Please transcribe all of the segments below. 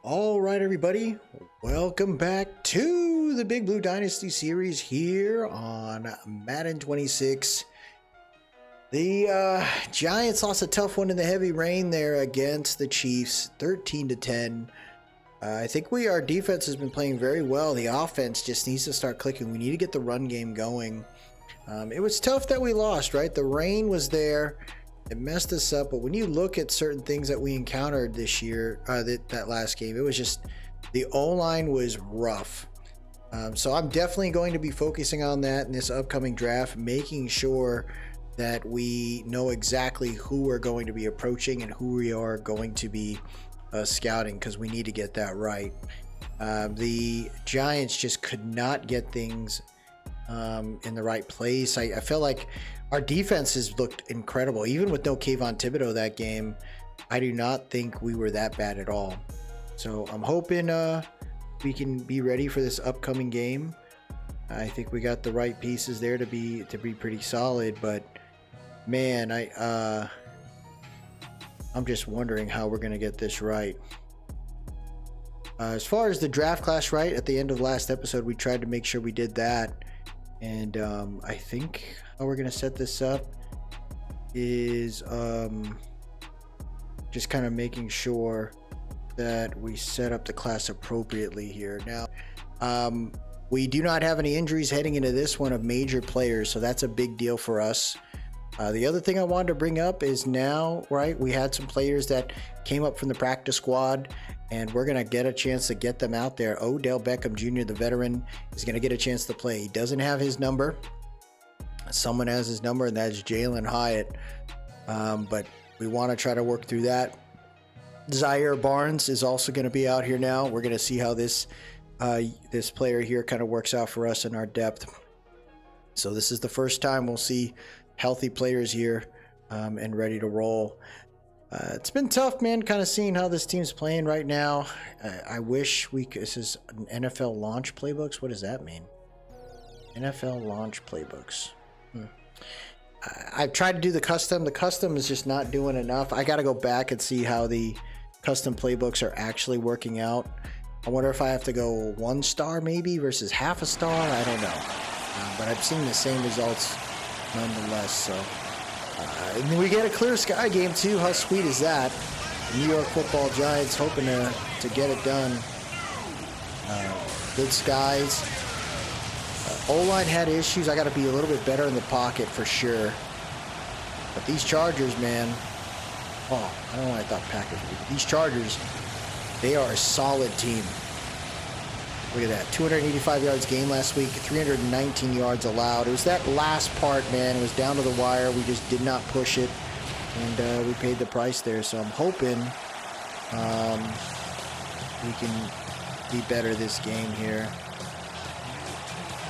All right, everybody, welcome back to the Big Blue Dynasty Series here on Madden 26. The Giants lost a tough one in the heavy rain there against the Chiefs, 13-10. I think our defense has been playing very well. The offense just needs to start clicking. We need to get the run game going. It was tough that we lost, right? The rain was there. It messed us up, but when you look at certain things that we encountered this year, that last game, it was just the O-line was rough. So I'm definitely going to be focusing on that in this upcoming draft, making sure that we know exactly who we're going to be approaching and who we are going to be scouting, because we need to get that right. The Giants just could not get things in the right place. I felt like our defense has looked incredible. Even with no Kayvon Thibodeau that game, I do not think we were that bad at all. So I'm hoping we can be ready for this upcoming game. I think we got the right pieces there to be pretty solid, but man, I'm just wondering how we're going to get this right. As far as the draft class, right, at the end of last episode, we tried to make sure we did that. And I think how we're going to set this up is just kind of making sure that we set up the class appropriately here. Now, we do not have any injuries heading into this one of major players, so that's a big deal for us. The other thing I wanted to bring up is now, right, we had some players that came up from the practice squad, and we're going to get a chance to get them out there. Odell Beckham Jr., the veteran, is going to get a chance to play. He doesn't have his number. Someone has his number, and that's Jalen Hyatt. But we want to try to work through that. Zaire Barnes is also going to be out here now. We're going to see how this player here kind of works out for us in our depth. So this is the first time we'll see healthy players here and ready to roll. It's been tough, man, kind of seeing how this team's playing right now. I wish we could. This is an NFL launch playbooks. What does that mean? NFL launch playbooks. I've tried to do the custom. The custom is just not doing enough. I got to go back and see how the custom playbooks are actually working out. I wonder if I have to go 1 star maybe versus half a star. I don't know. But I've seen the same results nonetheless, so. And we get a clear sky game too. How sweet is that? The New York Football Giants hoping to get it done. Good skies. O-line had issues. I got to be a little bit better in the pocket for sure. But these Chargers, man. Oh, I don't know why I thought Packers would be. But these Chargers, they are a solid team. Look at that. 285 yards game last week, 319 yards allowed. It was that last part, man. It was down to the wire. We just did not push it, and we paid the price there. So I'm hoping we can be better this game here.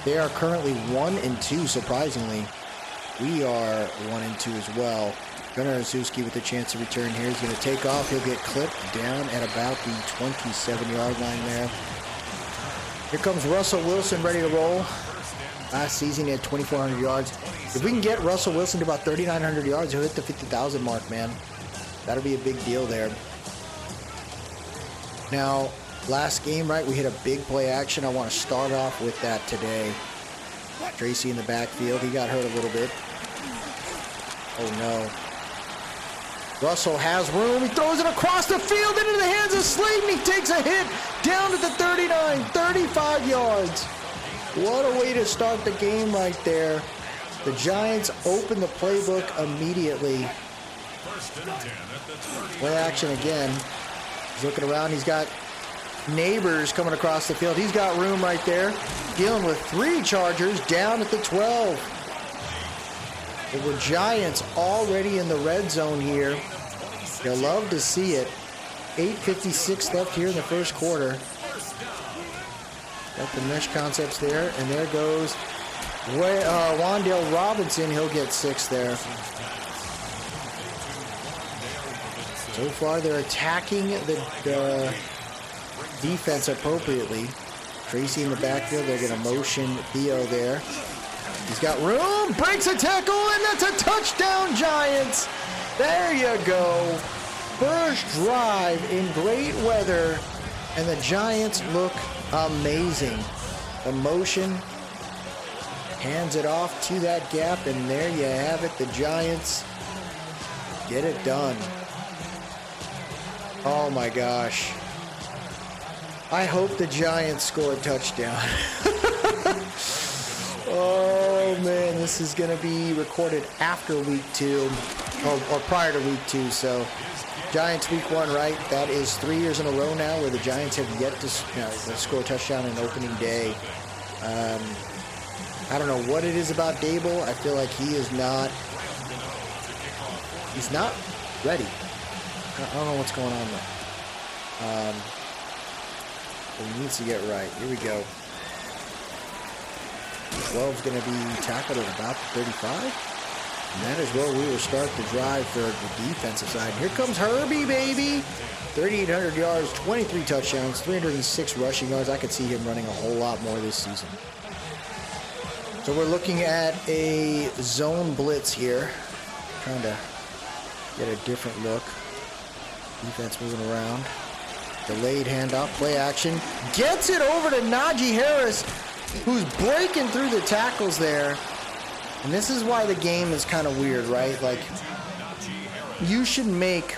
They are currently 1-2, surprisingly. We are 1-2 as well. Gunnar Oszewski with a chance to return here. He's going to take off. He'll get clipped down at about the 27-yard line there. Here comes Russell Wilson ready to roll. Last season he had 2,400 yards. If we can get Russell Wilson to about 3,900 yards, he'll hit the 50,000 mark, man. That'll be a big deal there. Now, last game, right, we hit a big play action. I want to start off with that today. Tracy in the backfield. He got hurt a little bit. Oh, no. Russell has room. He throws it across the field into the hands of Slayton. He takes a hit down to the 39, 35 yards. What a way to start the game right there. The Giants open the playbook immediately. Play action again. He's looking around. He's got neighbors coming across the field. He's got room right there. Dealing with 3 Chargers down at the 12. The Giants already in the red zone here. You'll love to see it. 8:56 left here in the first quarter. Got the mesh concepts there, and there goes Wan'Dale Robinson. He'll get 6 there. So far, they're attacking the defense appropriately. Tracy in the backfield. They're going to motion Theo there. He's got room, breaks a tackle, and that's a touchdown, Giants. There you go. First drive in great weather And the Giants look amazing. The motion, hands it off to that gap, and there you have it. The Giants get it done. Oh my gosh. I hope the Giants score a touchdown. Oh man, this is going to be recorded after week 2, or prior to week 2, so Giants week 1, right? That is 3 years in a row now where the Giants have yet to score a touchdown in opening day. I don't know what it is about Dable. I feel like he's not ready. I don't know what's going on there. But he needs to get right. Here we go. 12's going to be tackled at about the 35. And that is where we will start the drive for the defensive side. Here comes Herbie, baby. 3,800 yards, 23 touchdowns, 306 rushing yards. I could see him running a whole lot more this season. So we're looking at a zone blitz here. Trying to get a different look. Defense moving around. Delayed handoff, play action. Gets it over to Najee Harris, who's breaking through the tackles there. And this is why the game is kind of weird, right? Like, you should make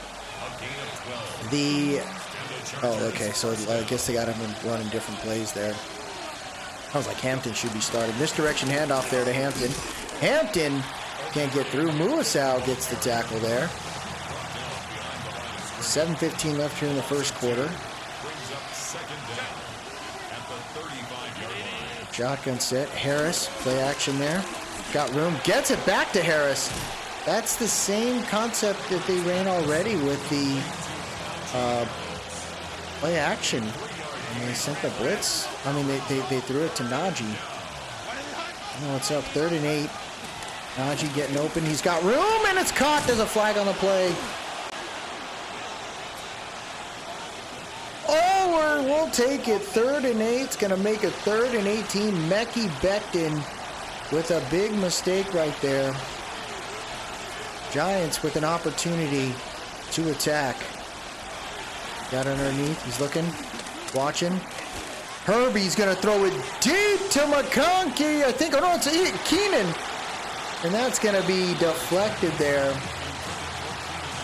the... Oh, okay, so I guess they got him running different plays there. I was like, Hampton should be starting. Misdirection handoff there to Hampton. Hampton can't get through. Muasau gets the tackle there. 7:15 left here in the first quarter. Shotgun set. Harris, play action there. Got room. Gets it back to Harris. That's the same concept that they ran already with the play action. And they sent the blitz. I mean, they threw it to Najee. Oh, it's up 3rd and 8. Najee getting open. He's got room, and it's caught. There's a flag on the play. Oh, we'll take it. 3rd and 8. It's going to make it 3rd and 18. Mekhi Becton with a big mistake right there. Giants with an opportunity to attack. Got underneath. He's looking, watching. Herbie's going to throw it deep to McConkey. I think, oh no, it's Keenan. And that's going to be deflected there.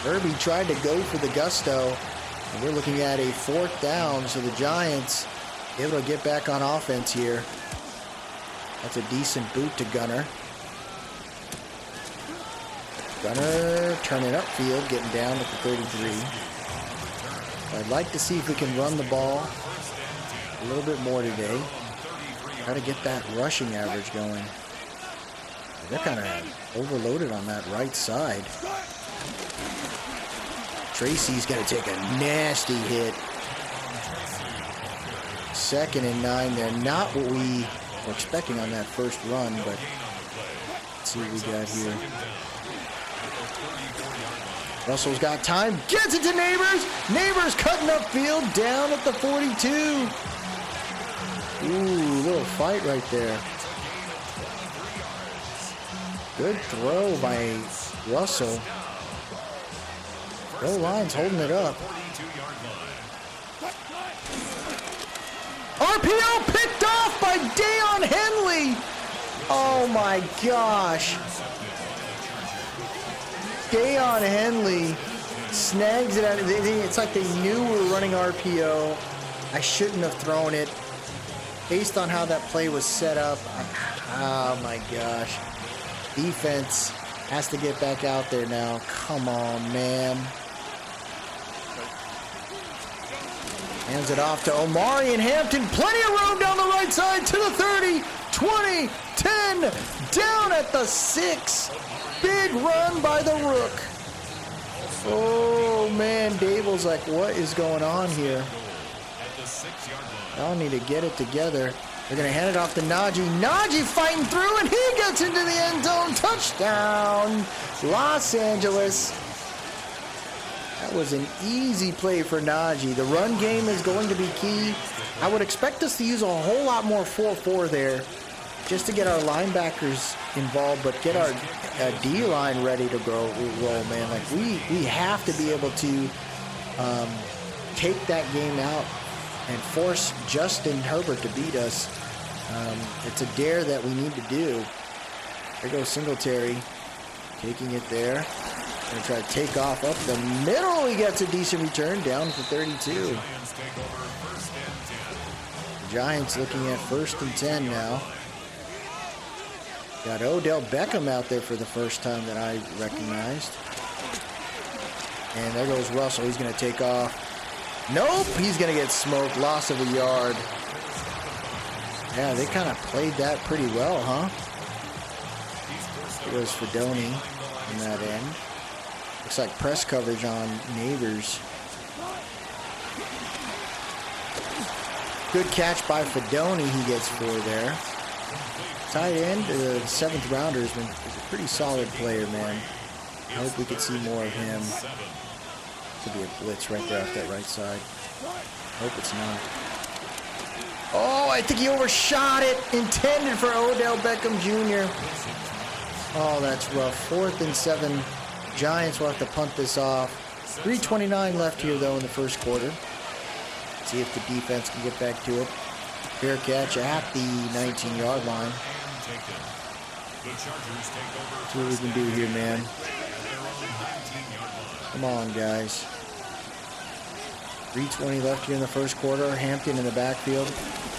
Herbie tried to go for the gusto. And we're looking at a 4th down, so the Giants able to get back on offense here. That's a decent boot to Gunner. Gunner turning upfield, getting down at the 33. I'd like to see if we can run the ball a little bit more today. Try to get that rushing average going. They're kind of overloaded on that right side. Tracy's going to take a nasty hit. 2nd and 9 there. Not what we were expecting on that first run, but let's see what we got here. Russell's got time. Gets it to Neighbors. Neighbors cutting upfield down at the 42. Ooh, little fight right there. Good throw by Russell. Goal line's holding it up. RPO picked off by Deion Henley. Oh my gosh. Deion Henley snags it out. It's like they knew we were running RPO. I shouldn't have thrown it. Based on how that play was set up. Oh my gosh. Defense has to get back out there now. Come on, man. Hands it off to Omari and Hampton. Plenty of room down the right side to the 30, 20, 10, down at the 6. Big run by the Rook. Oh, man. Dable's like, what is going on here? Y'all need to get it together. They're going to hand it off to Najee. Najee fighting through, and he gets into the end zone. Touchdown, Los Angeles. That was an easy play for Najee. The run game is going to be key. I would expect us to use a whole lot more 4-4 there just to get our linebackers involved, but get our D-line ready to roll, man. Like, we have to be able to take that game out and force Justin Herbert to beat us. It's a dare that we need to do. There goes Singletary, taking it there. Gonna try to take off up the middle. He gets a decent return, down for 32. Giants looking at 1st and 10 now. Got Odell Beckham out there for the first time that I recognized. And there goes Russell. He's going to take off. Nope, he's going to get smoked. Loss of a yard. Yeah, they kind of played that pretty well, huh? It was Fedoni in that end. Looks like press coverage on Neighbors. Good catch by Fedoni. He gets 4 there. Tight end, the 7th rounder, is a pretty solid player, man. I hope we could see more of him. Could be a blitz right there off that right side. Hope it's not. Oh, I think he overshot it. Intended for Odell Beckham Jr. Oh, that's rough. 4th and 7. Giants will have to punt this off. 3:29 left here, though, in the first quarter. See if the defense can get back to it. Fair catch at the 19-yard line. See what we can do here, man. Come on, guys. 3:20 left here in the first quarter. Hampton in the backfield.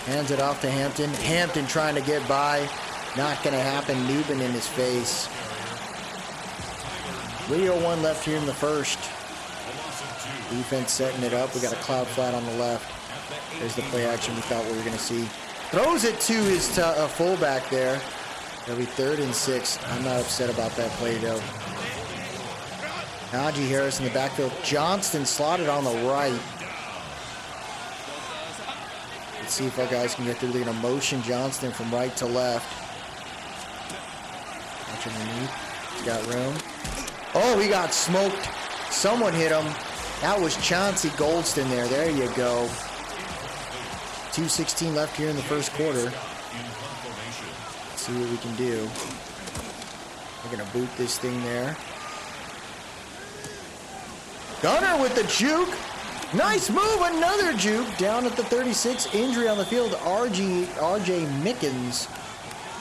Hands it off to Hampton. Hampton trying to get by. Not going to happen. Newbin in his face. 3:01 left here in the first. Defense setting it up. We got a cloud flat on the left. There's the play action we thought we were going to see. Throws it to his fullback there. That'll be 3rd and 6. I'm not upset about that play, though. Najee Harris in the backfield. Johnston slotted on the right. Let's see if our guys can get through. They're going to motion Johnston from right to left. Watch underneath. He's got room. Oh, he got smoked. Someone hit him. That was Chauncey Goldston there. There you go. 2:16 left here in the first quarter. Let's see what we can do. We're going to boot this thing there. Gunner with the juke. Nice move. Another juke down at the 36. Injury on the field. RJ Mickens.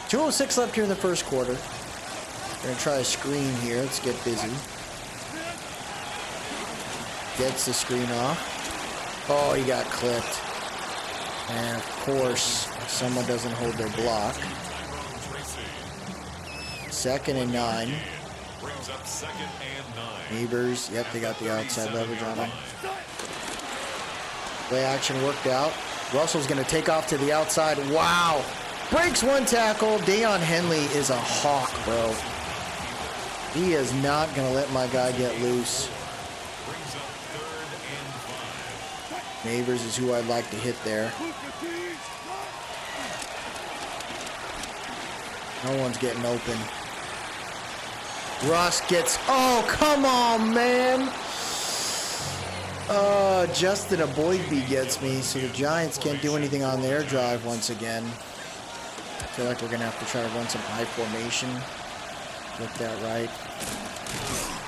2:06 left here in the first quarter. We're going to try a screen here. Let's get busy. Gets the screen off. Oh, he got clipped. And of course, someone doesn't hold their block. 2nd and 9. Neighbors, yep, they got the outside leverage on them. Play action worked out. Russell's going to take off to the outside. Wow. Breaks one tackle. Deion Henley is a hawk, bro. He is not going to let my guy get loose. Neighbors is who I'd like to hit there. No one's getting open. Russ gets... Oh, come on, man. Justin Aboigbe gets me, so the Giants can't do anything on their drive once again. I feel like we're going to have to try to run some high formation. Get that right.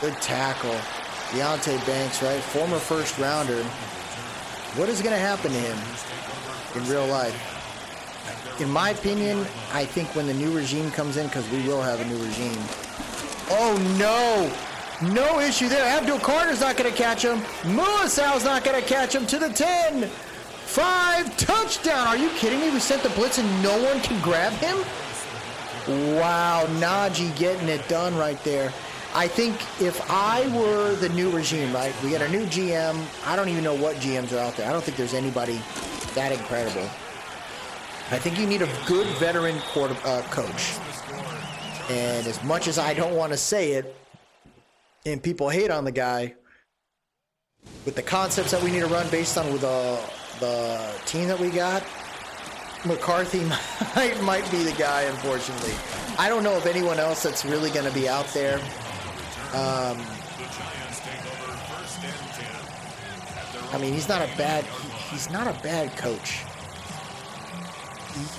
Good tackle. Deontay Banks, right? Former first rounder. What is going to happen to him in real life? In my opinion, I think when the new regime comes in, because we will have a new regime. Oh, no. No issue there. Abdul Carter's not going to catch him. Muasal's not going to catch him to the 10. 5, touchdown. Are you kidding me? We sent the blitz and no one can grab him? Wow, Najee getting it done right there. I think if I were the new regime, right, we got a new GM. I don't even know what GMs are out there. I don't think there's anybody that incredible. I think you need a good veteran coach. And as much as I don't want to say it, and people hate on the guy, with the concepts that we need to run based on with the team that we got, McCarthy might be the guy, unfortunately. I don't know of anyone else that's really going to be out there. I mean, he's not a bad coach.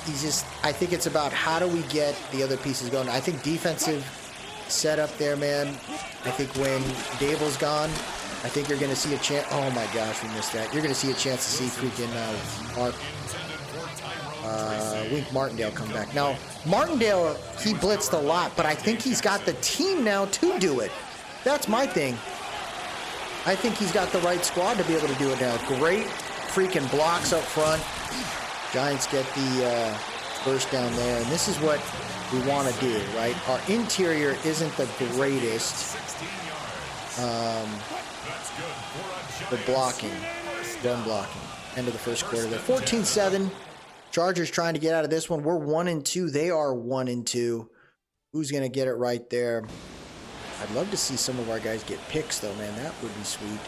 He's just, I think it's about how do we get the other pieces going. I think defensive setup there, man. I think when Dable's gone, I think you're going to see a chance. Oh my gosh, we missed that. You're going to see a chance to see freaking Wink Martindale come back. Now, Martindale, he blitzed a lot, but I think he's got the team now to do it. That's my thing. I think he's got the right squad to be able to do it now. Great freaking blocks up front. Giants get the first down there, and this is what we want to do, right? Our interior isn't the greatest for blocking, run blocking. End of the first quarter there. 14-7. Chargers trying to get out of this one. We're 1-2. They are 1-2. Who's going to get it right there? I'd love to see some of our guys get picks, though, man. That would be sweet.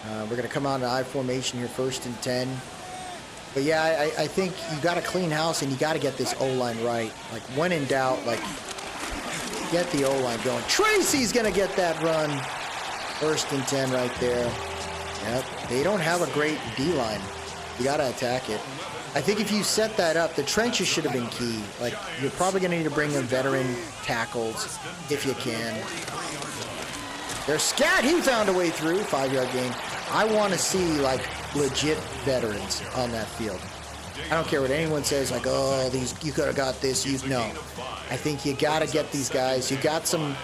We're going to come out in I formation here, 1st and 10. But yeah, I think you got to clean house and you got to get this O-line right. Like, when in doubt, like, get the O-line going. Tracy's going to get that run. 1st and 10 right there. Yep. They don't have a great D-line. You got to attack it. I think if you set that up, the trenches should have been key. Like, you're probably going to need to bring in veteran tackles if you can. There's Scat. He found a way through. 5-yard gain. I want to see, like, legit veterans on that field. I don't care what anyone says, like, oh, these, you could have got this. No. I think you got to get these guys. You got some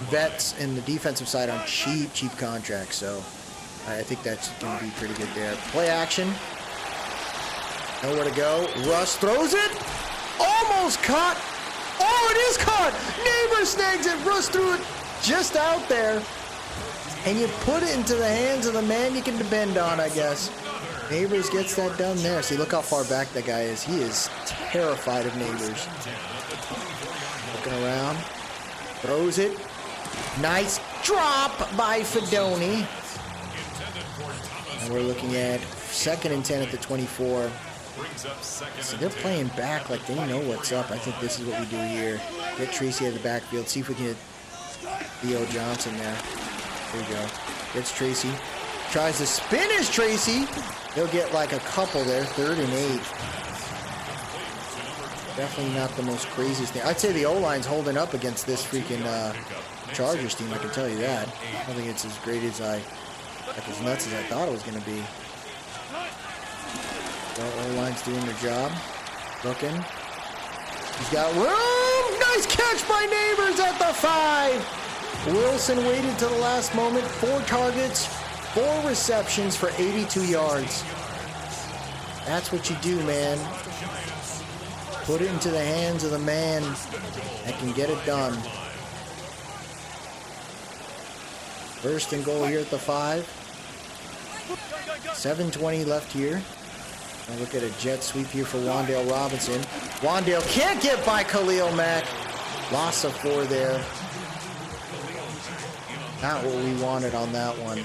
vets in the defensive side on cheap contracts. So I think that's going to be pretty good there. Play action. Nowhere to go. Russ throws it. Almost caught. Oh, it is caught. Neighbor snags it. Russ threw it just out there. And you put it into the hands of the man you can depend on, I guess. Neighbors gets that done there. See, look how far back that guy is. He is terrified of Neighbors. Looking around. Throws it. Nice drop by Fedoni. And we're looking at 2nd and 10 at the 24. So they're playing back like they know what's up. I think this is what we do here. Get Tracy out of the backfield. See if we can get Theo Johnson there. There you go. Gets Tracy. Tries to spin his Tracy. He'll get like a couple there. 3rd and 8. Definitely not the most craziest thing. I'd say the O-line's holding up against this freaking Chargers team. I can tell you that. I don't think it's as great as as nuts as I thought it was going to be. The O-line's doing their job. Looking. He's got room. Nice catch by Neighbors at the 5. Wilson waited till the last moment. 4 targets, 4 receptions for 82 yards. That's what you do, man. Put it into the hands of the man that can get it done. 1st and goal here at the 5. 7:20 left here. Now look at a jet sweep here for Wan'Dale Robinson. Wan'Dale can't get by Khalil Mack. Loss of 4 there. Not what we wanted on that one.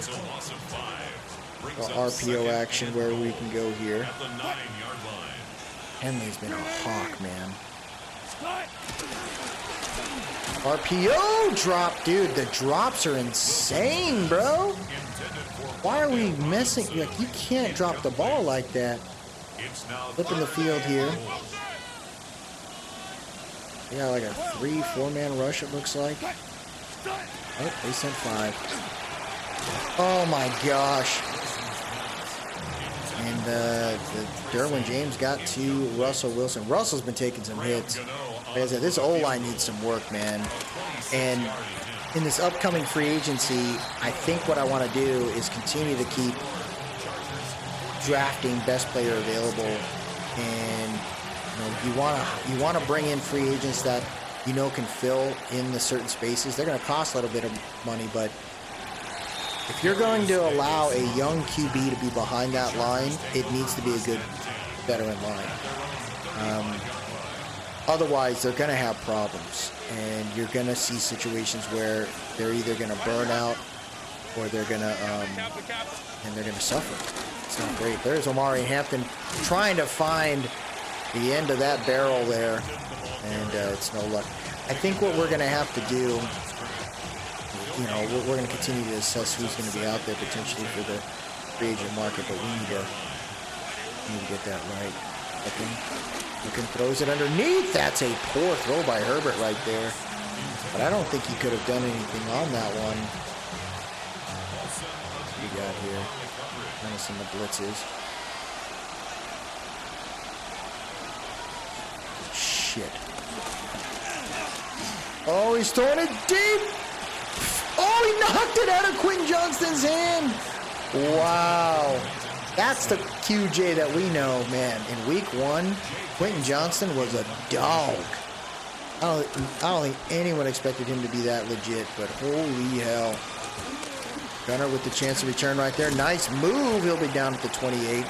The RPO action where we can go here. Henley's been a hawk, man. RPO drop, dude. The drops are insane, bro. Why are we messing? Like, you can't drop the ball like that. Flipping the field here. They got like a 3-4-man rush, it looks like. Oh, they sent 5. Oh my gosh. And the Derwin James got to Russell Wilson. Russell's been taking some hits. Like I said, this O-line needs some work, man. And in this upcoming free agency, I think what I want to do is continue to keep drafting best player available. And you want to bring in free agents that can fill in the certain spaces. They're going to cost a little bit of money, but if you're going to allow a young QB to be behind that line, it needs to be a good veteran line. Otherwise, they're going to have problems, and you're going to see situations where they're either going to burn out or they're going to suffer. It's not great. There's Omari Hampton trying to find the end of that barrel there, and it's no luck. I think what we're going to have to do, we're going to continue to assess who's going to be out there potentially for the free agent market, but we need to get that right. Looking throws it underneath. That's a poor throw by Herbert right there. But I don't think he could have done anything on that one. out here. Missing the blitzes. Shit. Oh, he's throwing it deep. Oh, he knocked it out of Quentin Johnston's hand. Wow. That's the QJ that we know, man. In week 1, Quentin Johnston was a dog. I don't think anyone expected him to be that legit, but holy hell. Gunner with the chance to return right there. Nice move. He'll be down at the 28.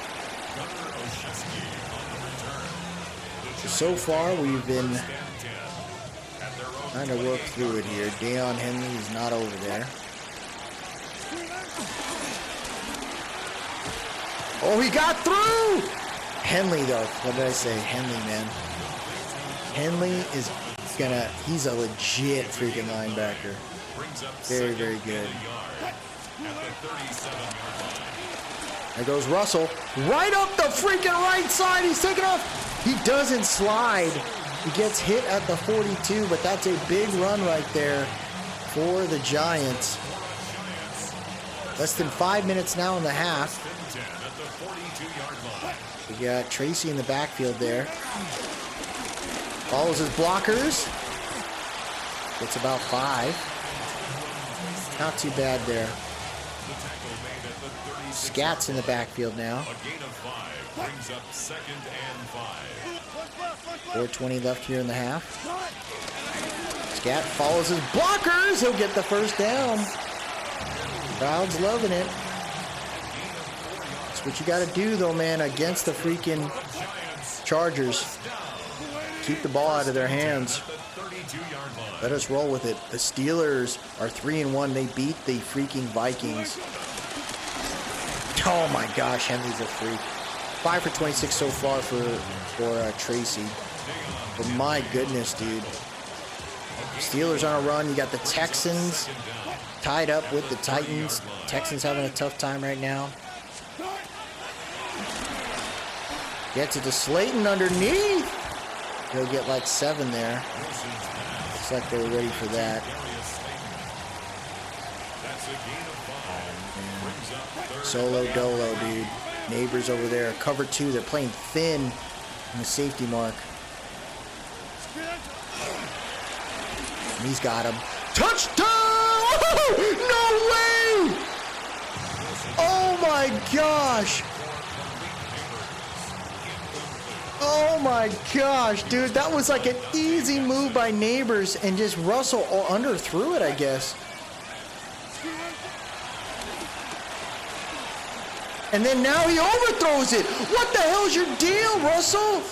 So far, we've been trying to work through it here. Deion Henley is not over there. Oh, he got through! Henley, though. What did I say? Henley, man. Henley is he's a legit freaking linebacker. Very, very good. There goes Russell. Right up the freaking right side. He's taking off. He doesn't slide. He gets hit at the 42, but that's a big run right there for the Giants. Less than 5 minutes now in the half. We got Tracy in the backfield there. Follows his blockers. Gets about 5. Not too bad there. Scat's in the backfield now. 4:20 left here in the half. Scat follows his blockers. He'll get the first down. Crowd's loving it. That's what you got to do, though, man, against the freaking Chargers. Keep the ball out of their hands. Let us roll with it. The Steelers are 3-1. They beat the freaking Vikings. Oh my gosh, Henley's a freak. 5 for 26 so far for Tracy. But my goodness, dude. Steelers on a run. You got the Texans tied up with the Titans. Texans having a tough time right now. Gets it to Slayton underneath. He'll get like 7 there. Looks like they were ready for that. Solo dolo, dude. Neighbors over there. Cover 2. They're playing thin in the safety mark. And he's got him. Touchdown! No way! Oh my gosh! Oh my gosh, dude. That was like an easy move by Neighbors, and just Russell underthrew it, I guess. And then now he overthrows it. What the hell's your deal, Russell?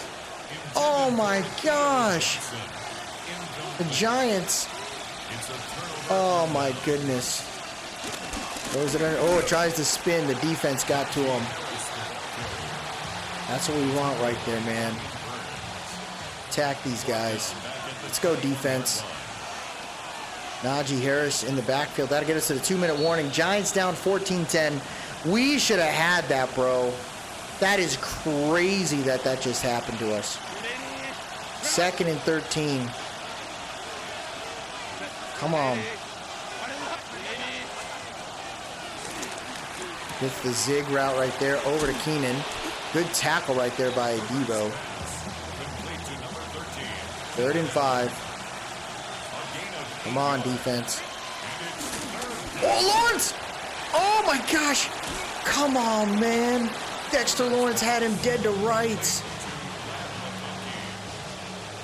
Oh my gosh. The Giants. Oh my goodness. Throws it under. Oh, it tries to spin. The defense got to him. That's what we want right there, man. Attack these guys. Let's go, defense. Najee Harris in the backfield. That'll get us to the 2-minute warning. Giants down 14-10. We should have had that, bro. That is crazy that just happened to us. 2nd and 13. Come on. With the zig route right there over to Keenan. Good tackle right there by Debo. 3rd and 5. Come on, defense. Oh, Lawrence! Oh my gosh! Come on, man. Dexter Lawrence had him dead to rights.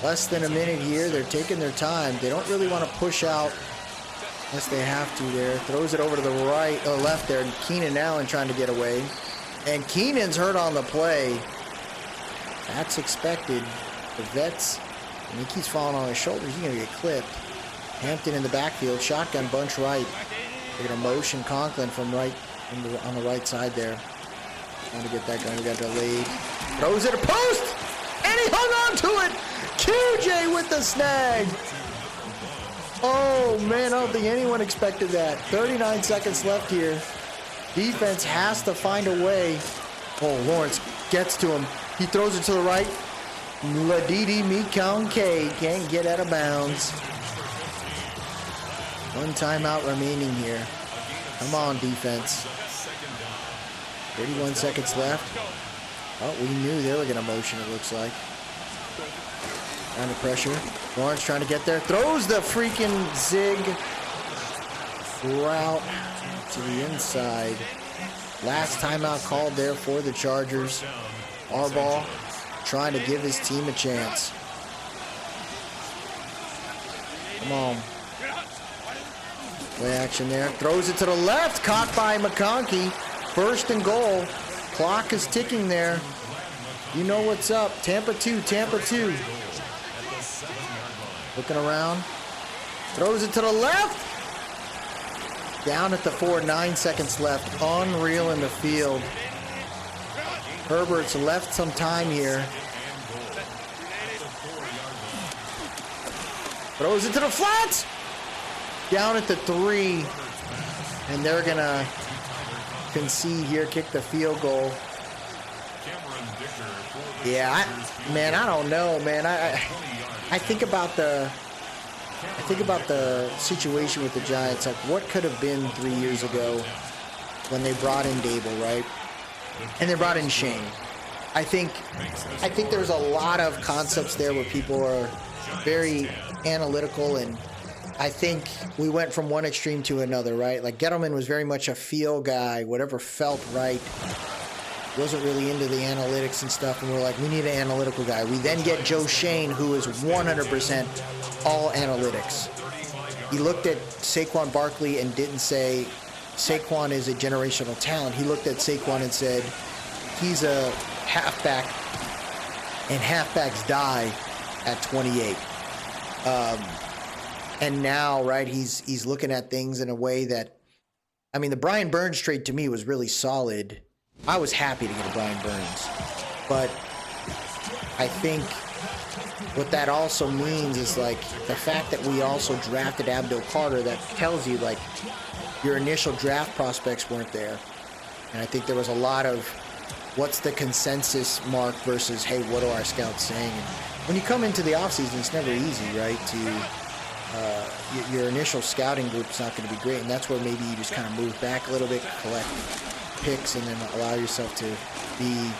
Less than a minute here. They're taking their time. They don't really want to push out unless they have to there. Throws it over to the right or left there. Keenan Allen trying to get away. And Keenan's hurt on the play. That's expected. The Vets, when he keeps falling on his shoulders, he's going to get clipped. Hampton in the backfield. Shotgun bunch right. They're going to motion Conklin from right on the right side there. Trying to get that going. We got delayed. Throws it a post! And he hung on to it! QJ with the snag! Oh, man, I don't think anyone expected that. 39 seconds left here. Defense has to find a way. Oh, Lawrence gets to him. He throws it to the right. Ladidi Mikonke can't get out of bounds. 1 timeout remaining here. Come on, defense. 31 seconds left. Oh, we knew they were going to motion, it looks like. Under pressure. Lawrence trying to get there. Throws the freaking zig route to the inside. Last timeout called there for the Chargers. Harbaugh trying to give his team a chance. Come on. Play action there. Throws it to the left. Caught by McConkey. First and goal. Clock is ticking there. You know what's up. Tampa 2. Tampa 2. Looking around. Throws it to the left. Down at the 4. 9 seconds left. Unreal in the field. Herbert's left some time here. Throws it to the flats. Down at the 3. And they're going to concede here. Kick the field goal. Yeah, I don't know, man. I think about the situation with the Giants. Like, what could have been 3 years ago when they brought in Dable, right? And they brought in Shane. I think there's a lot of concepts there where people are very analytical, and I think we went from one extreme to another, right? Like, Gettleman was very much a feel guy, whatever felt right. Wasn't really into the analytics and stuff, and we're like, we need an analytical guy. We then get Joe Shane, who is 100% all analytics. He looked at Saquon Barkley and didn't say Saquon is a generational talent. He looked at Saquon and said he's a halfback, and halfbacks die at 28. And now, right, he's looking at things in a way that, I mean, the Brian Burns trade to me was really solid. I was happy to get a Brian Burns, but I think what that also means is, like, the fact that we also drafted Abdul Carter, that tells you, like, your initial draft prospects weren't there. And I think there was a lot of what's the consensus mark versus, hey, what are our scouts saying? And when you come into the offseason, it's never easy, right? Your initial scouting group is not going to be great, and that's where maybe you just kind of move back a little bit, collect picks, and then allow yourself to be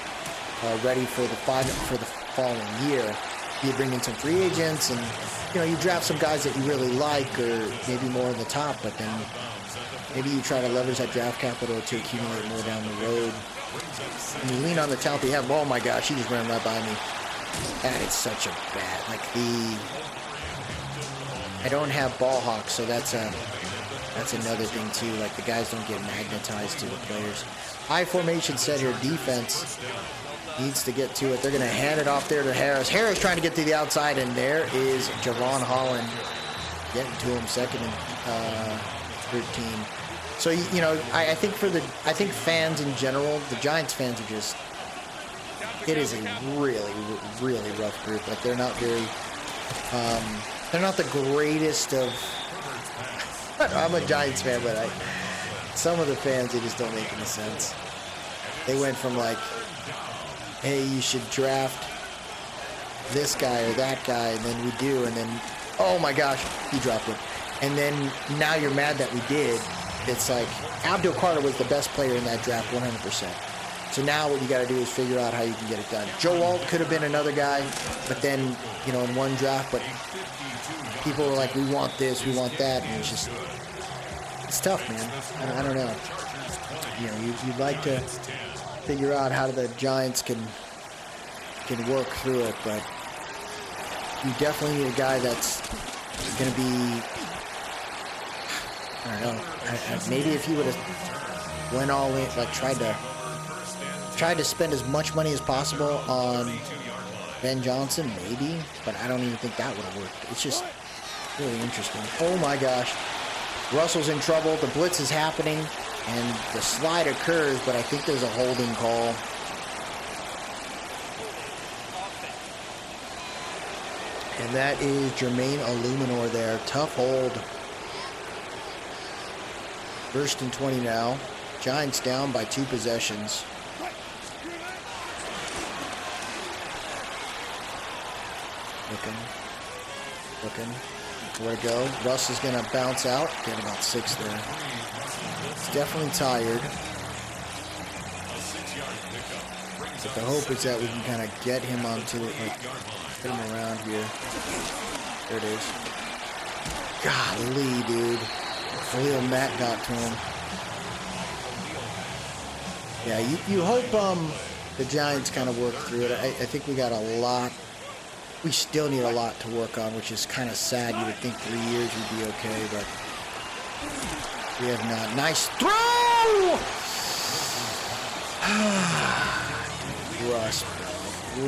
ready for the following year. You bring in some free agents, and you draft some guys that you really like, or maybe more on the top, but then maybe you try to leverage that draft capital to accumulate more down the road. And you lean on the talent you have. Oh my gosh, he just ran right by me. That is such a bad, I don't have ball hawks, so that's another thing too. Like, the guys don't get magnetized to the players. High formation set here. Defense needs to get to it. They're going to hand it off there to Harris. Harris trying to get to the outside, and there is Javon Holland getting to him, second and 13. So I think fans in general, the Giants fans are just, it is a really, really rough group. Like, they're not very. They're not the greatest of. I'm a Giants fan, but some of the fans, they just don't make any sense. They went from, like, hey, you should draft this guy or that guy, and then we do, and then, oh my gosh, he dropped it. And then now you're mad that we did. It's like, Abdul Carter was the best player in that draft, 100%. So now what you got to do is figure out how you can get it done. Joe Alt could have been another guy, but then, in one draft, but people were like, we want this, we want that, and it's tough, man. I don't know. You'd like to figure out how the Giants can work through it, but you definitely need a guy that's going to be, I don't know, maybe if he would have went all in, like tried to spend as much money as possible on Ben Johnson, maybe, but I don't even think that would have worked. It's just really interesting. Oh my gosh. Russell's in trouble. The blitz is happening, and the slide occurs, but I think there's a holding call. And that is Jermaine Illuminor there. Tough hold. First and 20 now. Giants down by 2 possessions. Looking. Where to go? Russ is going to bounce out. Get about 6 there. He's definitely tired. But the hope is that we can kind of get him onto it, like, get him around here. There it is. Golly, dude. Khalil Mack got to him. Yeah, you hope the Giants kind of work through it. I think we got a lot. We still need a lot to work on, which is kind of sad. You would think 3 years would be okay, but we have not. Nice throw!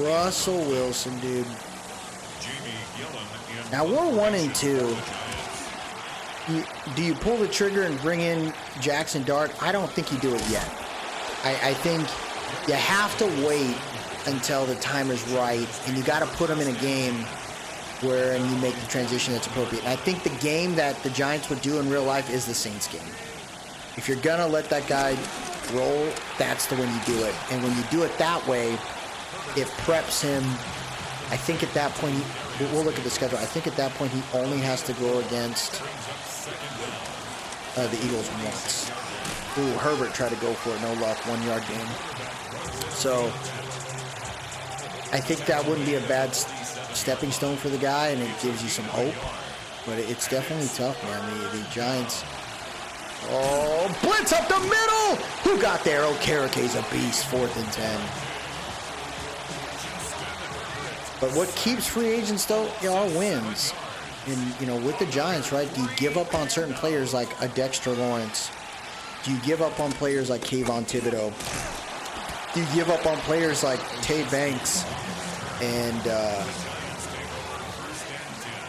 Russell Wilson, dude. Now we're 1-2. Do you pull the trigger and bring in Jackson Dart? I don't think you do it yet. I think you have to wait until the time is right, and you got to put him in a game where you make the transition that's appropriate. And I think the game that the Giants would do in real life is the Saints game. If you're gonna let that guy roll, that's the when you do it. And when you do it that way, it preps him. I think at that point, we'll look at the schedule. I think at that point he only has to go against the Eagles once. Ooh, Herbert tried to go for it, no luck, 1 yard gain. So I think that wouldn't be a bad stepping stone for the guy, and it gives you some hope. But it's definitely tough, man. The Giants. Oh, blitz up the middle! Who got there? Oh, Karake's a beast, 4th and 10. But what keeps free agents, though, are wins. And, with the Giants, right, do you give up on certain players like a Dexter Lawrence? Do you give up on players like Kayvon Thibodeau? Do you give up on players like Tay Banks and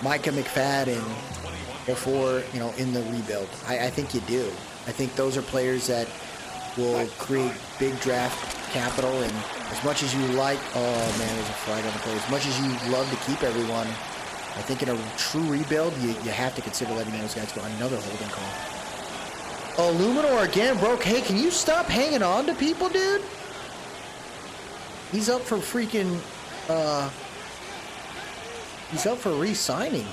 Micah McFadden before, in the rebuild? I think you do. I think those are players that will create big draft capital, and as much as you like, oh man, there's a flag on the play. As much as you love to keep everyone, I think in a true rebuild, you have to consider letting those guys go. Another holding call. Oh, Luminor again broke. Hey, can you stop hanging on to people, dude? He's up for freaking, he's up for re-signing.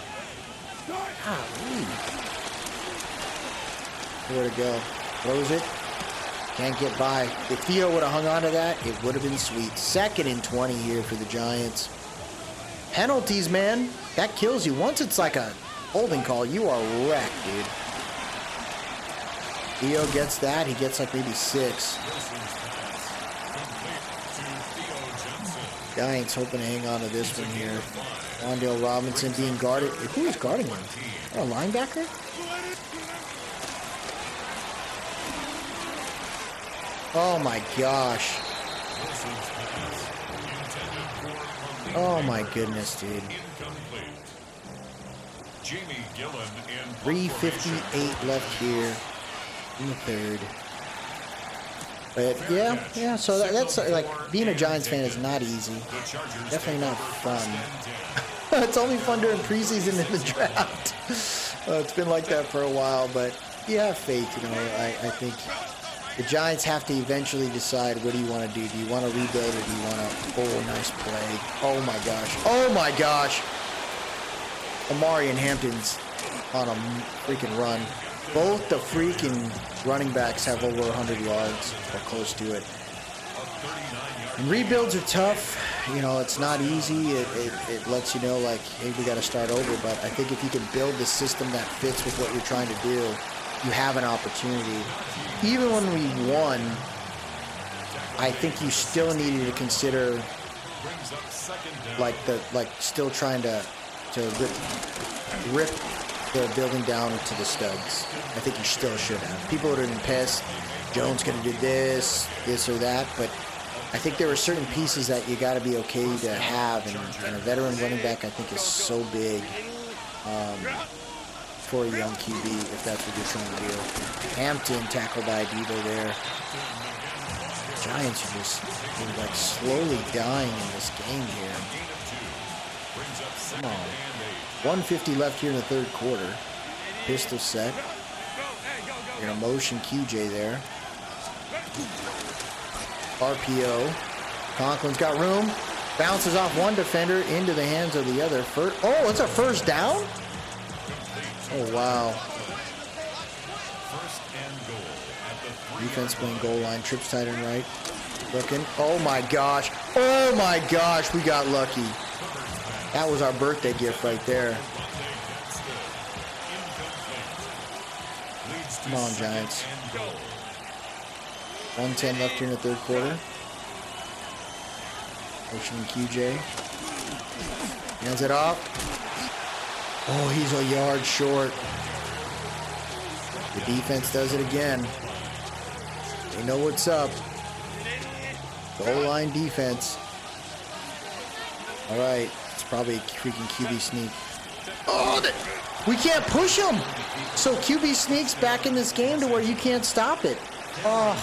Golly. Where to go? Throws it. Can't get by. If Theo would have hung on to that, it would have been sweet. 2nd and 20 here for the Giants. Penalties, man. That kills you. Once it's like a holding call, you are wrecked, dude. Theo gets that. He gets like maybe 6. Giants hoping to hang on to this one here. Wandale Robinson being guarded. Who is guarding him? Oh, a linebacker? Oh my gosh. Oh my goodness, dude. 3:58 left here in the 3rd. But yeah, so that's like, being a Giants fan is not easy. Definitely not fun. It's only fun during preseason and the draft. It's been like that for a while, but you have faith, I think the Giants have to eventually decide, what do you want to do? Do you want to rebuild, or do you want to, oh, nice play. Oh my gosh. Oh my gosh. Amari and Hampton's on a freaking run. Both the freaking running backs have over 100 yards or close to it. And rebuilds are tough. It's not easy. It lets you know, like, hey, we got to start over. But I think if you can build the system that fits with what you're trying to do, you have an opportunity. Even when we won, I think you still needed to consider, still trying to rip the building down to the studs. I think you still should have. People would have been pissed. Jones could have did this or that, but I think there were certain pieces that you got to be okay to have, and a veteran running back, I think, is so big for a young QB, if that's what you're trying to do. Hampton tackled by Debo there. Giants are just like slowly dying in this game here. Come on. 150 left here in the 3rd quarter. Pistol set. You're going to motion QJ there. RPO. Conklin's got room. Bounces off one defender into the hands of the other. Oh, it's a first down? Oh, wow. Defense playing goal line. Trips tight and right. Looking. Oh my gosh. Oh my gosh. We got lucky. That was our birthday gift right there. Come on, Giants. 1:10 left here in the third quarter. Motioning QJ. Hands it off. Oh, he's a yard short. The defense does it again. They know what's up. Goal line defense. All right. It's probably a freaking QB sneak. Oh, we can't push him. So QB sneaks back in this game to where you can't stop it. Oh.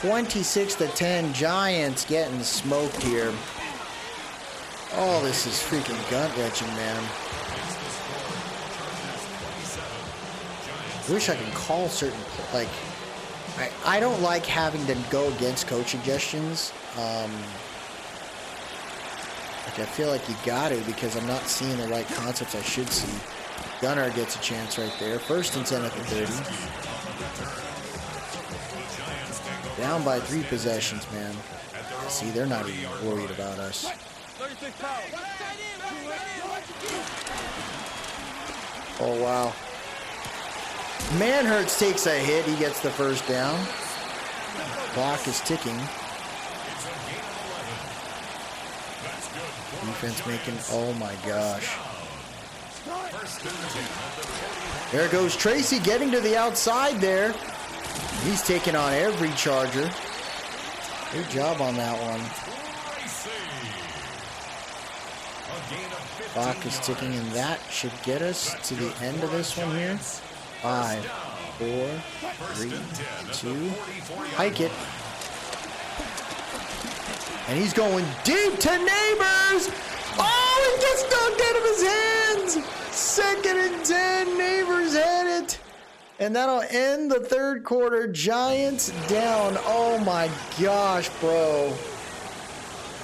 26-10. Giants getting smoked here. Oh, this is freaking gut-wrenching, man. I wish I could call certain, like, I don't like having to go against coach suggestions. Like, I feel like you got to because I'm not seeing the right concepts I should see. Gunnar gets a chance right there. 1st and 10 at the 30. Down by 3 possessions, man. See, they're not even worried about us. Oh, wow. Manhurts takes a hit. He gets the first down. Clock is ticking. Defense making, oh my gosh. There goes Tracy getting to the outside there. He's taking on every Charger. Good job on that one. Clock is ticking, and that should get us to the end of this one here. 5, 4, 3, 2. Hike it. And he's going deep to Neighbors. Oh, it gets knocked out of his hands. 2nd and 10. Neighbors had it. And that'll end the third quarter. Giants down. Oh my gosh, bro.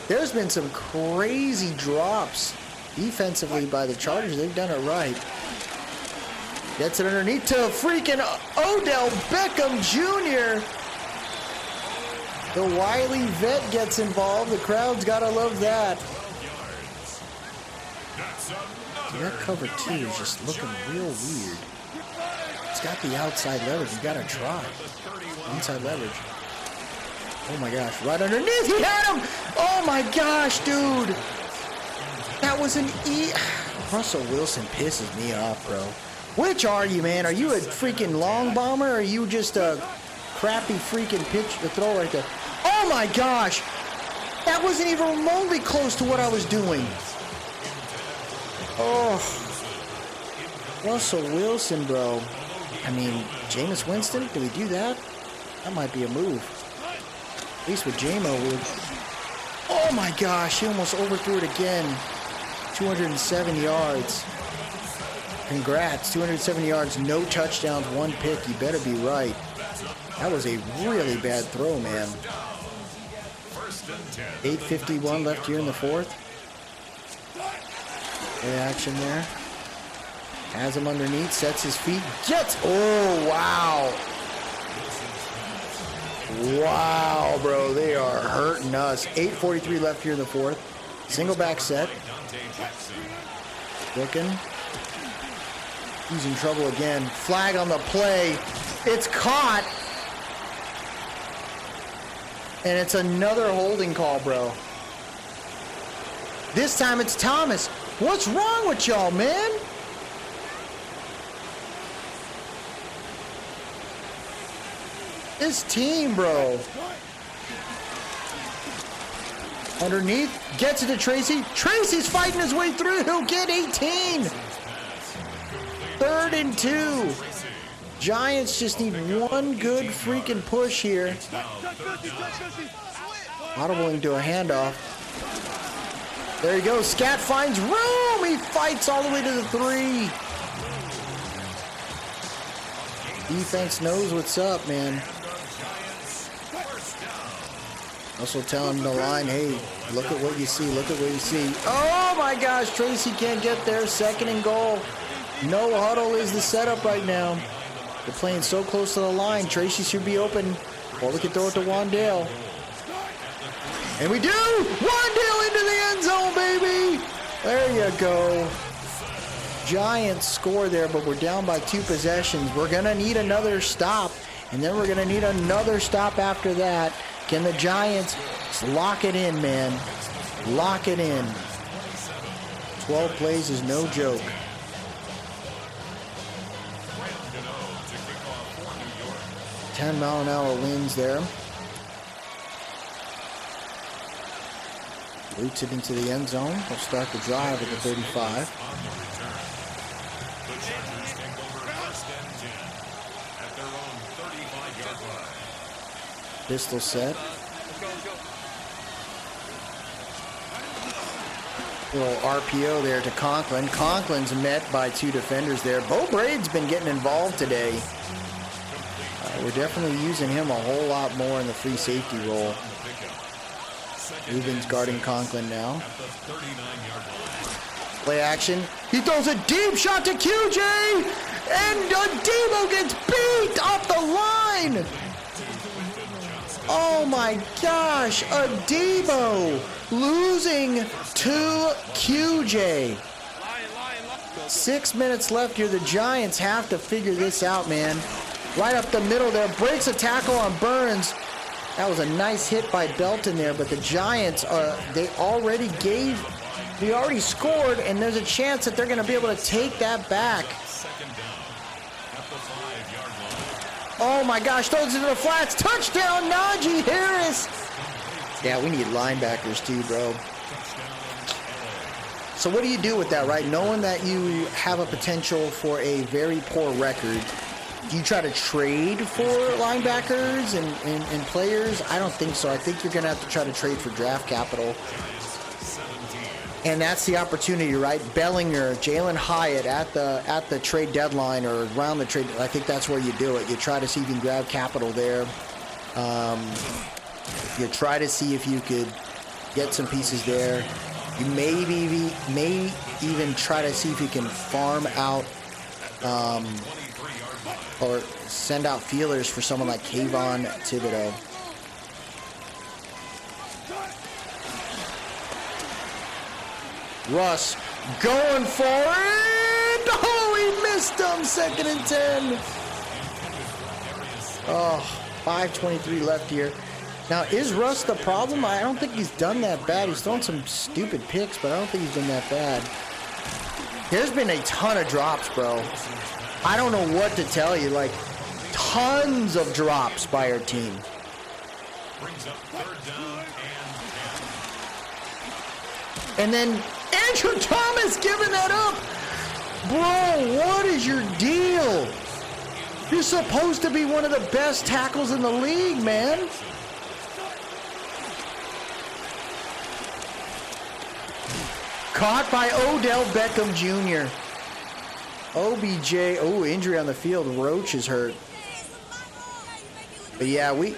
There's been some crazy drops defensively by the Chargers. They've done it right. Gets it underneath to freaking Odell Beckham Jr. The wily vet gets involved. The crowd's got to love that. See, that cover 2 is just looking real weird. It's got the outside leverage. You got to try. Inside leverage. Oh my gosh. Right underneath. He had him. Oh my gosh, dude. That was an Russell Wilson pisses me off, bro. Which are you, man? Are you a freaking long bomber, or are you just a crappy freaking pitch to throw right there? Oh my gosh! That wasn't even remotely close to what I was doing. Oh. Russell Wilson, bro. I mean, Jameis Winston, did we do that? That might be a move. At least with J-Mo. Oh my gosh, he almost overthrew it again. 207 yards. Congrats, 270 yards, no touchdowns, 1 pick. You better be right. That was a really bad throw, man. 8:51 left here in the 4th. Good action there. Has him underneath, sets his feet, gets, oh, wow. Wow, bro, they are hurting us. 8:43 left here in the 4th. Single back set. Looking. He's in trouble again. Flag on the play. It's caught. And it's another holding call, bro. This time it's Thomas. What's wrong with y'all, man? This team, bro. Underneath. Gets it to Tracy. Tracy's fighting his way through. He'll get 18. 3rd and 2. Giants just need one good freaking push here. Audibling to a handoff. There he goes. Scat finds room. He fights all the way to the 3. Defense knows what's up, man. Also telling the line, hey, look at what you see. Look at what you see. Oh my gosh, Tracy can't get there. 2nd and goal. No huddle is the setup right now. They're playing so close to the line. Tracy should be open. Or we can throw it to Wandale. And we do! Wandale into the end zone, baby! There you go. Giants score there, but we're down by 2 possessions. We're going to need another stop, and then we're going to need another stop after that. Can the Giants lock it in, man? Lock it in. 12 plays is no joke. $10-mile-an-hour winds there. Roots it into the end zone. We'll start the drive at the 35. Pistol set. Little RPO there to Conklin. Conklin's met by 2 defenders there. Bo Braid's been getting involved today. We're definitely using him a whole lot more in the free safety role. Ruben's guarding Conklin now. Play action. He throws a deep shot to QJ, and Debo gets beat off the line. Oh my gosh, Debo losing to QJ. 6 minutes left here. The Giants have to figure this out, man. Right up the middle there, breaks a tackle on Burns. That was a nice hit by Belton there, but the Giants, they already scored, and there's a chance that they're going to be able to take that back. Oh my gosh, throws it to the flats. Touchdown, Najee Harris. Yeah, we need linebackers too, bro. So what do you do with that, right? Knowing that you have a potential for a very poor record, do you try to trade for linebackers and players? I don't think so. I think you're going to have to try to trade for draft capital. And that's the opportunity, right? Bellinger, Jalen Hyatt at the trade deadline or around the trade. I think that's where you do it. You try to see if you can grab capital there. You try to see if you could get some pieces there. You may even try to see if you can farm out or send out feelers for someone like Kayvon Thibodeau. Russ going for it. Oh, he missed him. 2nd and 10. Oh, 5:23 left here. Now, is Russ the problem? I don't think he's done that bad. He's thrown some stupid picks, but I don't think he's been that bad. There's been a ton of drops, bro. I don't know what to tell you. Like, tons of drops by our team. And then Andrew Thomas giving that up. Bro, what is your deal? You're supposed to be one of the best tackles in the league, man. Caught by Odell Beckham Jr. OBJ, oh, injury on the field. Roach is hurt. But yeah, we're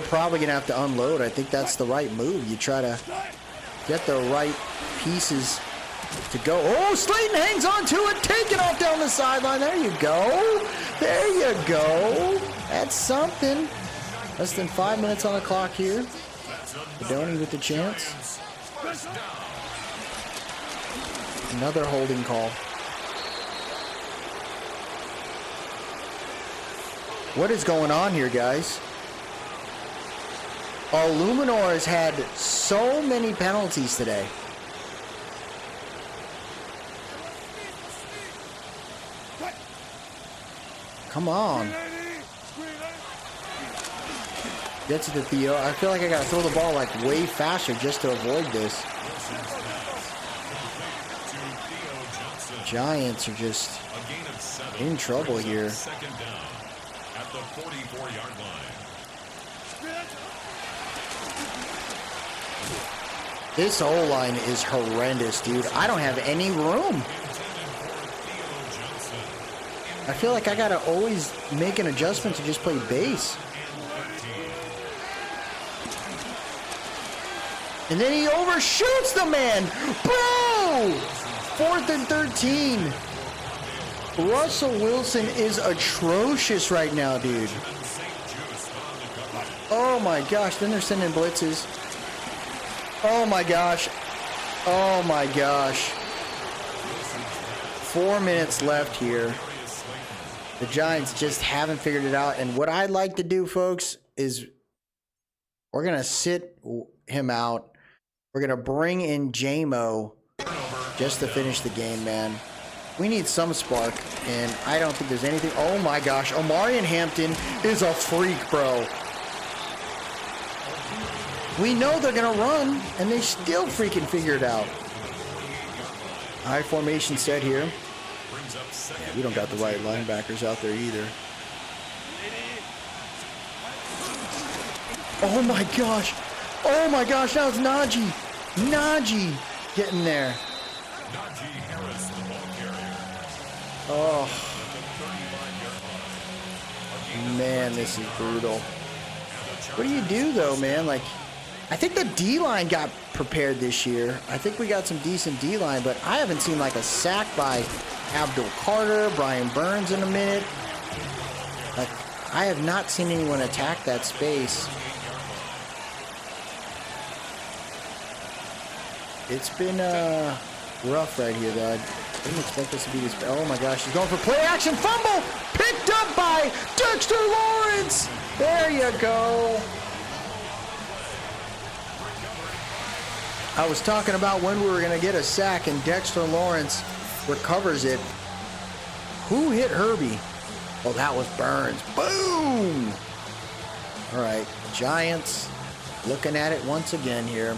probably going to have to unload. I think that's the right move. You try to get the right pieces to go. Oh, Slayton hangs on to it. Taking off down the sideline. There you go. There you go. That's something. Less than 5 minutes on the clock here. Bedoni with the chance. Another holding call. What is going on here, guys? Luminor has had so many penalties today. Come on. Get to the Theo. I feel like I gotta throw the ball like way faster just to avoid this. Giants are just in trouble here. At the 44-yard line. This O-line is horrendous, dude. I don't have any room. I feel like I gotta always make an adjustment to just play base. And then he overshoots the man. Bro! 4th and 13. Russell Wilson is atrocious right now, dude. Oh my gosh, then they're sending blitzes. Oh my gosh. Oh my gosh. 4 minutes left here. The Giants just haven't figured it out. And what I'd like to do, folks, is we're going to sit him out. We're going to bring in J-Mo just to finish the game, man. We need some spark, and I don't think there's anything. Oh my gosh, Omarion Hampton is a freak, bro. We know they're going to run, and they still freaking figure it out. High formation set here. Yeah, we don't got the right linebackers out there either. Oh my gosh. Oh my gosh, that was Najee. Najee getting there. Oh. Man, this is brutal. What do you do though, man? Like, I think the D-line got prepared this year. I think we got some decent D-line, but I haven't seen like a sack by Abdul Carter, Brian Burns in a minute. Like, I have not seen anyone attack that space. It's been rough right here, though. I didn't expect this to be this bad. Oh my gosh, he's going for play action fumble! Picked up by Dexter Lawrence! There you go. I was talking about when we were going to get a sack, and Dexter Lawrence recovers it. Who hit Herbie? Oh, that was Burns. Boom! All right, Giants looking at it once again here.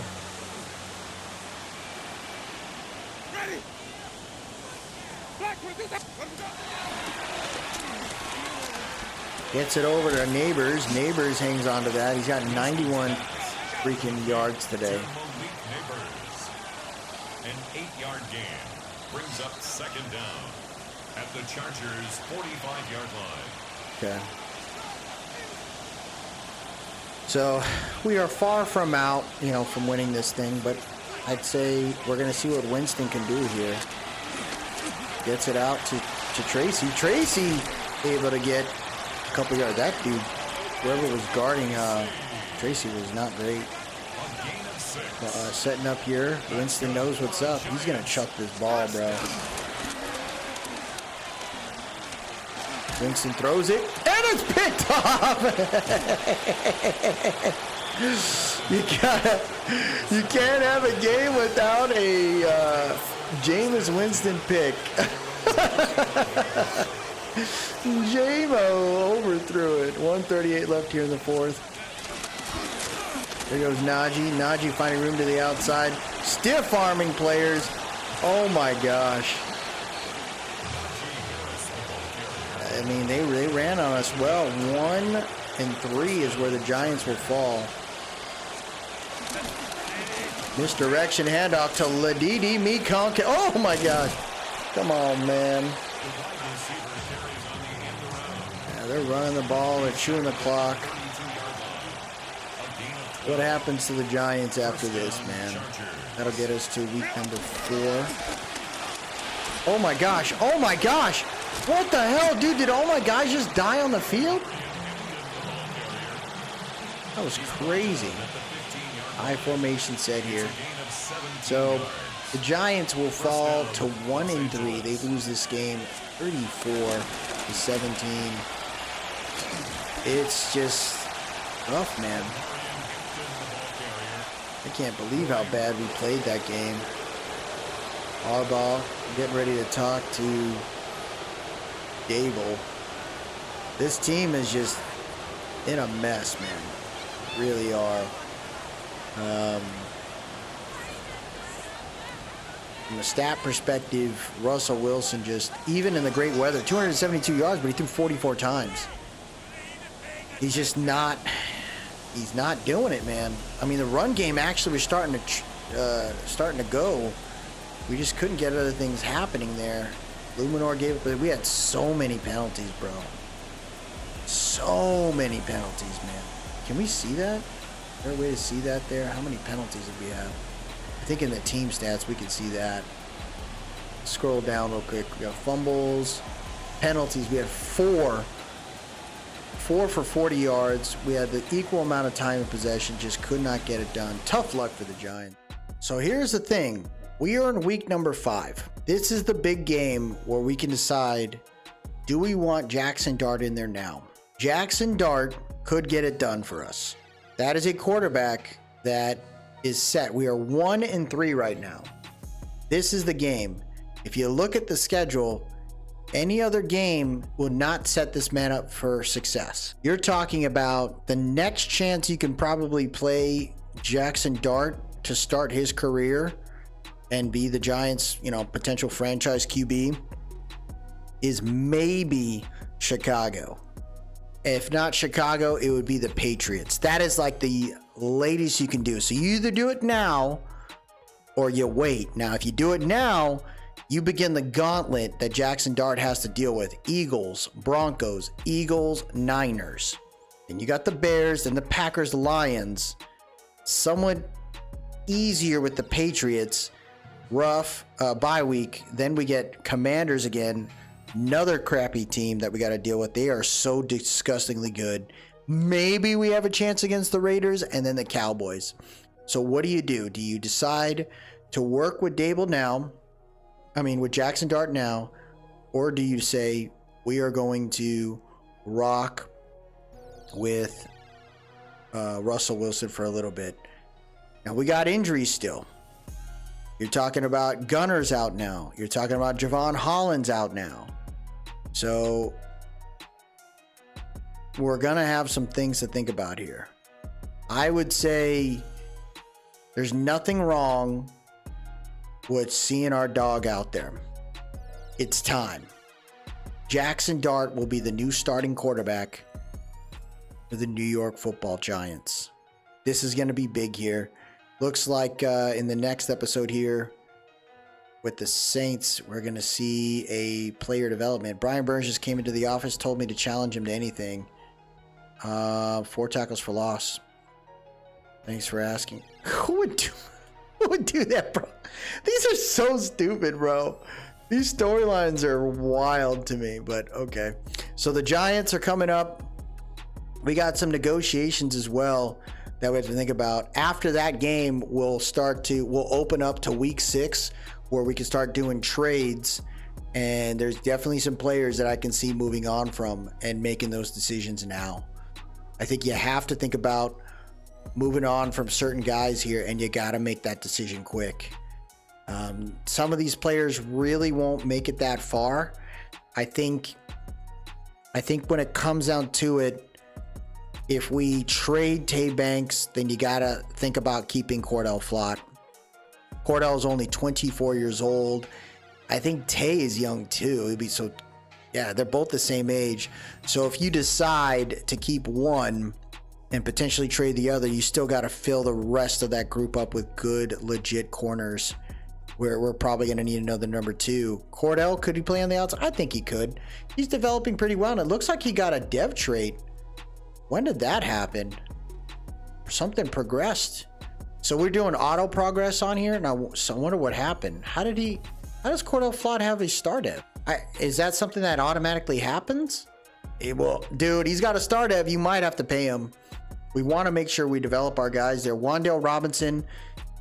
Gets it over to Neighbors. Neighbors hangs on to that. He's got 91 freaking yards today. An 8-yard gain brings up second down at the Chargers' 45-yard line. Okay. So we are far from out, from winning this thing, but I'd say we're going to see what Winston can do here. Gets it out to Tracy. Tracy able to get a couple yards. That dude, whoever was guarding Tracy, was not great. Setting up here. Winston knows what's up. He's going to chuck this ball, bro. Winston throws it, and it's picked off! You can't have a game without a Jameis Winston pick. J-Mo overthrew it. 1:38 left here in the fourth. There goes Najee. Najee finding room to the outside. Stiff arming players. Oh my gosh. I mean, they ran on us well. 1 and 3 is where the Giants will fall. Misdirection handoff to Ladidi Mekonke. Oh my gosh. Come on, man. Yeah, they're running the ball. They're chewing the clock. What happens to the Giants after this, man? That'll get us to week number 4. Oh my gosh. Oh my gosh. What the hell, dude? Did all my guys just die on the field? That was crazy. High formation set here. So the Giants will fall to 1 and 3. They lose this game 34-17. It's just rough, man. I can't believe how bad we played that game. Harbaugh getting ready to talk to Gable. This team is just in a mess, man. Really are. From a stat perspective, Russell Wilson just, even in the great weather, 272 yards, but he threw 44 times. He's just not, he's not doing it, man. I mean, the run game actually was starting to go. We just couldn't get other things happening there. Luminor gave it, but we had so many penalties, bro. So many penalties, man. Can we see that? Is there a way to see that there? How many penalties did we have? I think in the team stats we can see that. Scroll down real quick. We got fumbles, penalties. We had 4. 4 for 40 yards. We had the equal amount of time in possession, just could not get it done. Tough luck for the Giants. So here's the thing. We are in week number 5. This is the big game where we can decide, do we want Jackson Dart in there now? Jackson Dart could get it done for us. That is a quarterback that is set. We are 1-3 right now. This is the game. If you look at the schedule, any other game will not set this man up for success. You're talking about the next chance you can probably play Jackson Dart to start his career and be the Giants, potential franchise QB is maybe Chicago. If not Chicago, it would be the Patriots. That is like the latest you can do. So you either do it now or you wait. Now, if you do it now, you begin the gauntlet that Jackson Dart has to deal with. Eagles, Broncos, Eagles, Niners. And you got the Bears and the Packers, Lions. Somewhat easier with the Patriots. Rough bye week. Then we get Commanders again. Another crappy team that we got to deal with. They are so disgustingly good. Maybe we have a chance against the Raiders and then the Cowboys. So what do? Do you decide to work with with Jackson Dart now, or do you say we are going to rock with Russell Wilson for a little bit? Now we got injuries still. You're talking about Gunner's out now. You're talking about Javon Holland's out now. So we're going to have some things to think about here. I would say there's nothing wrong with seeing our dog out there. It's time. Jackson Dart will be the new starting quarterback for the New York Football Giants. This is going to be big here. Looks like in the next episode here with the Saints, we're going to see a player development. Brian Burns just came into the office, told me to challenge him to anything. 4 tackles for loss. Thanks for asking. Who would do that, bro? These are so stupid, bro. These storylines are wild to me, but okay. So the Giants are coming up. We got some negotiations as well that we have to think about. After that game, we'll open up to week 6 where we can start doing trades. And there's definitely some players that I can see moving on from and making those decisions now. I think you have to think about moving on from certain guys here, and you got to make that decision quick. Some of these players really won't make it that far. I think when it comes down to it, if we trade Tay Banks, then you got to think about keeping Cordell Flott. Cordell is only 24 years old. I think Tay is young too. They're both the same age. So if you decide to keep one and potentially trade the other, you still got to fill the rest of that group up with good, legit corners. We're probably going to need another number 2. Cordell, could he play on the outside? I think he could. He's developing pretty well, and it looks like he got a dev trait. When did that happen? Something progressed. So we're doing auto progress on here. Now, I wonder what happened. How does Cordell Flott have a star dev? Is that something that automatically happens? Dude, he's got a star dev. You might have to pay him. We want to make sure we develop our guys there. Wan'Dale Robinson,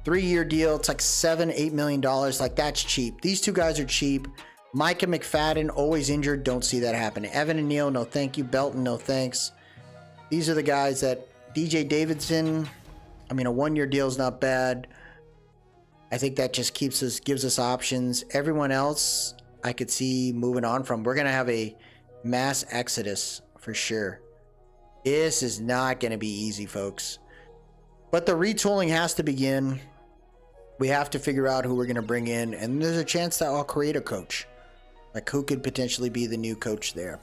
3-year deal. It's like $7-8 million. Like, that's cheap. These 2 guys are cheap. Micah McFadden, always injured. Don't see that happen. Evan and Neal, no thank you. Belton, no thanks. These are the guys that DJ Davidson, a 1-year deal is not bad. I think that just gives us options. Everyone else I could see moving on from. We're going to have a mass exodus for sure. This is not going to be easy, folks. But the retooling has to begin. We have to figure out who we're going to bring in. And there's a chance that I'll create a coach. Like, who could potentially be the new coach there.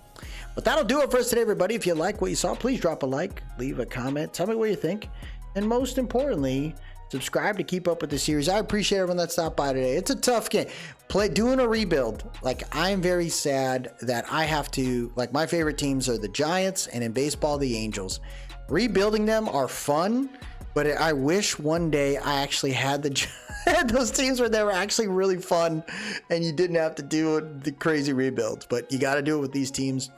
But that'll do it for us today, everybody. If you like what you saw, please drop a like, leave a comment, tell me what you think. And most importantly, subscribe to keep up with the series. I appreciate everyone that stopped by today. It's a tough game. Doing a rebuild. Like, I'm very sad that I have to, my favorite teams are the Giants and in baseball, the Angels. Rebuilding them are fun, but I wish one day I actually had those teams where they were actually really fun and you didn't have to do the crazy rebuilds. But you got to do it with these teams.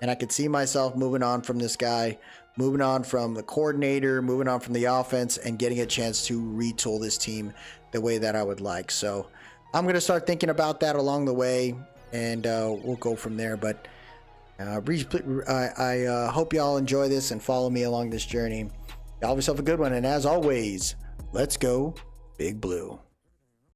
And I could see myself moving on from this guy, moving on from the coordinator, moving on from the offense, and getting a chance to retool this team the way that I would like. So I'm going to start thinking about that along the way, and we'll go from there. But I hope y'all enjoy this and follow me along this journey. Y'all have yourself a good one. And as always, let's go Big Blue.